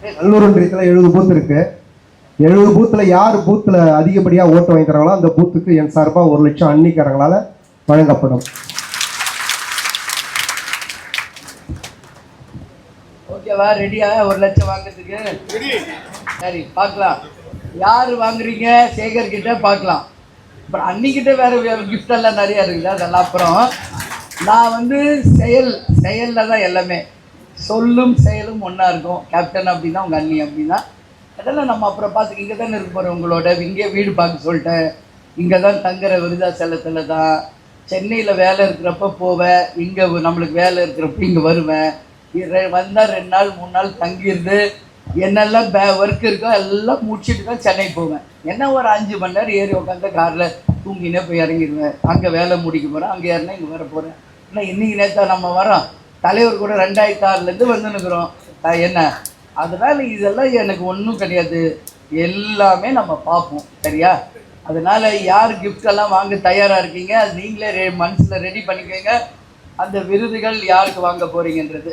நல்லூர் ஒன்றியத்தில் 70 பூத் இருக்கு. 70 பூத்தில் யார் பூத்தில் அதிகப்படியாக ஓட்டு வாங்கி தராங்களோ அந்த பூத்துக்கு என் சார்பாக 1 லட்சம் அன்னிக்காரங்களால் வழங்கப்படும். ஓகேவா? ரெடியா 1 லட்சம் வாங்குறதுக்கு? சரி, பார்க்கலாம் யார் வாங்குறீங்க. சேகர் கிட்ட பார்க்கலாம். அப்புறம் அன்னிக்கிட்ட வேற கிஃப்ட் எல்லாம் நிறைய இருக்குது, அதெல்லாம் அப்புறம். நான் செயலில் தான் எல்லாமே, சொல்லும் செயலும் ஒன்றா இருக்கும். கேப்டன் அப்படின்னா உங்கள் அண்ணி அப்படின்னா அதெல்லாம் நம்ம அப்புறம் பார்த்துக்க. இங்கே தானே இருக்க போகிறோம் உங்களோட, இங்கே வீடு பார்க்க சொல்லிட்டேன். இங்கே தான் தங்குற விருதாச்சலத்தில் தான். சென்னையில் வேலை இருக்கிறப்ப போவேன், இங்கே நம்மளுக்கு வேலை இருக்கிறப்ப இங்கே வருவேன். வந்தால் 2 நாள் 3 நாள் தங்கியிருந்து என்னெல்லாம் ஒர்க் இருக்கோ எல்லாம் முடிச்சுட்டு தான் சென்னை போவேன். என்ன ஒரு 5 மணி நேரம் ஏறி உட்காந்து காரில் தூங்கினே போய் இறங்கிடுவேன். அங்கே வேலை முடிக்க போகிறேன், அங்கே ஏறினா இங்கே வர போகிறேன். ஆனால் இன்றைக்கி நேற்று நம்ம வரோம், தலைவர் கூட 2006லேருந்து வந்துன்னுக்குறோம். என்ன அதனால் இதெல்லாம் எனக்கு ஒன்றும் கிடையாது, எல்லாமே நம்ம பார்ப்போம். சரியா? அதனால் யார் கிஃப்டெல்லாம் வாங்க தயாராக இருக்கீங்க அது நீங்களே மனசில் ரெடி பண்ணிக்கோங்க. அந்த விருதுகள் யாருக்கு வாங்க போகிறீங்கன்றது.